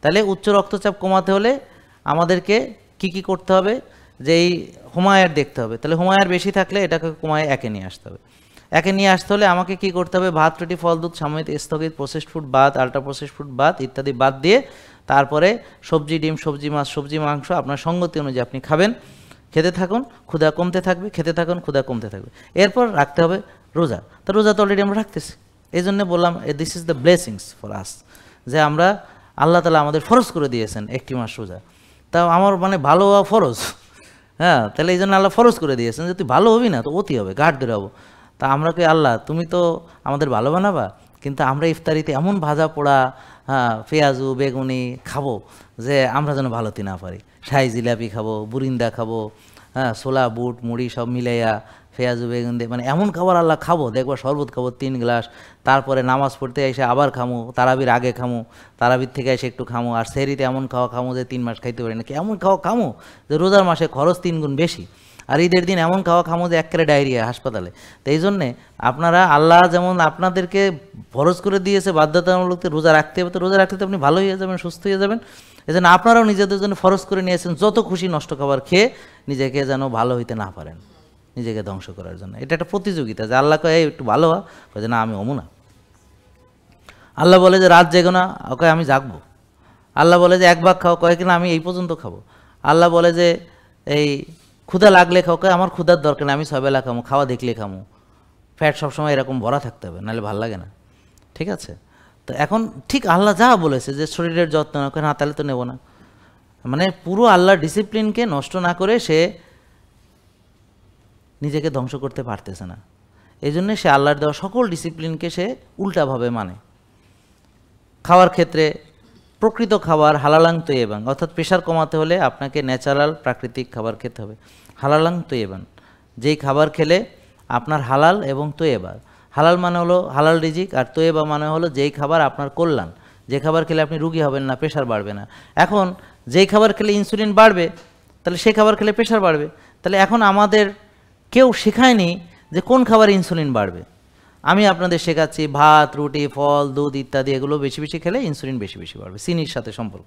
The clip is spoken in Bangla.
তাহলে উচ্চ রক্তচাপ কমাতে হলে আমাদেরকে কি করতে হবে, যে এই হুমায়ুর দেখতে হবে। তাহলে হুমায়ুর বেশি থাকলে এটাকে কমায় 1-এ নিয়ে আসতে হবে। 1-এ নিয়ে আসতে হলে আমাকে কি করতে হবে, ভাত, রুটি, ফল, দুধ, সাময়িক স্থগিত, প্রসেসড ফুড বাদ, আল্ট্রা প্রসেসড ফুড বাদ ইত্যাদি বাদ দিয়ে তারপরে সবজি, ডিম, সবজি, মাছ, সবজি, মাংস আপনার সঙ্গতি অনুযায়ী আপনি খাবেন, খেতে থাকুন, ক্ষুধা কমতে থাকবে, খেতে থাকুন, ক্ষুধা কমতে থাকবে। এরপর রাখতে হবে রোজা। তো রোজা তো অলরেডি আমরা রাখতেছি, এই জন্য বললাম this is the blessings for us, যে আমরা আল্লাহ তাআলা আমাদের ফরজ করে দিয়েছেন 1টি মাস রোজা। তাও আমার মানে ভালো হওয়া ফরজ, হ্যাঁ, তাহলে এই জন্য আল্লাহ ফরজ করে দিয়েছেন যে তুই ভালো হবি না তো অতি হবে, ঘাট ধরে হবো। তা আমরা কি আল্লাহ তুমি তো আমাদের ভালো বানাবা, কিন্তু আমরা ইফতারিতে এমন ভাজা পোড়া, হ্যাঁ, পেঁয়াজু বেগুনি খাবো যে আমরা যেন ভালোতে না পারি। শাহি জিলাপি খাবো, বুরিন্দা খাবো, হ্যাঁ, ছোলা বুট মুড়ি সব মিলাইয়া পেঁয়াজু বেগুন দিয়ে মানে এমন খাবার আল্লাহ খাবো, দেখবো শরবত খাবো 3 গ্লাস, তারপরে নামাজ পড়তে এসে আবার খামো, তারাবির আগে খামো, তারাবির থেকে এসে একটু খামো, আর সেহরিতে এমন খাওয়া খামো যে 3 মাস খাইতে পারি না। এমন খাওয়া খামো যে রোজার মাসে খরচ 3 গুণ বেশি, আর ঈদের দিন এমন খাওয়া খামো যে একেবারে ডায়রিয়া হাসপাতালে। তো এই জন্যে আপনারা আল্লাহ যেমন আপনাদেরকে ফরজ করে দিয়েছে বাধ্যতামূলক রোজা রাখতে হবে, তো রোজা রাখতে তো আপনি ভালো হয়ে যাবেন, সুস্থ হয়ে যাবেন। এই জন্য আপনারাও নিজেদের জন্য ফরজ করে নিয়েছেন যত খুশি নষ্ট খাবার খেয়ে নিজেকে যেন ভালো হইতে না পারেন, নিজেকে ধ্বংস করার জন্য। এটা একটা প্রতিযোগিতা, যে আল্লাহ কয় একটু ভালো হওয়া, যে না আমি অমু না। আল্লাহ বলে যে রাত জেগো না, কয় আমি জাগবো। আল্লাহ বলে যে 1 ভাগ খাও, কয় কিনা আমি এই পর্যন্ত খাবো। আল্লাহ বলে যে এই ক্ষুধা লাগলে খাও, কয় আমার ক্ষুধার দরকার নেই, আমি 6 বেলা খামো, খাওয়া দেখলে খামো। ফ্যাট সবসময় এরকম ভরা থাকতে হবে, নাহলে ভালো লাগে না, ঠিক আছে? তো এখন ঠিক আল্লাহ যা বলেছে যে শরীরের যত্ন না করে, না তাহলে তো নেব না। মানে পুরো আল্লাহর ডিসিপ্লিনকে নষ্ট না করে সে নিজেকে ধ্বংস করতে পারতেছে না, এই জন্যে সে আল্লাহর দেওয়া সকল ডিসিপ্লিনকে সে উল্টাভাবে মানে। খাওয়ার ক্ষেত্রে প্রকৃত খাবার হালালাং তৈবান, অর্থাৎ প্রেশার কমাতে হলে আপনাকে ন্যাচারাল প্রাকৃতিক খাবার খেতে হবে। হালালাং তৈবান, যেই খাবার খেলে আপনার হালাল এবং তৈবা। হালাল মানে হলো হালাল রিজিক, আর তৈবা মানে হলো যেই খাবার আপনার কল্যাণ, যে খাবার খেলে আপনি রুগী হবেন না, প্রেশার বাড়বে না। এখন যেই খাবার খেলে ইনসুলিন বাড়বে, তাহলে সেই খাবার খেলে প্রেশার বাড়বে। তাহলে এখন আমাদের কেউ শেখায়নি যে কোন খাবার ইনসুলিন বাড়বে। আমি আপনাদের শেখাচ্ছি ভাত, রুটি, ফল, দুধ ইত্যাদি এগুলো বেশি বেশি খেলে ইনসুলিন বেশি বেশি বাড়বে, চিনির সাথে সম্পর্ক।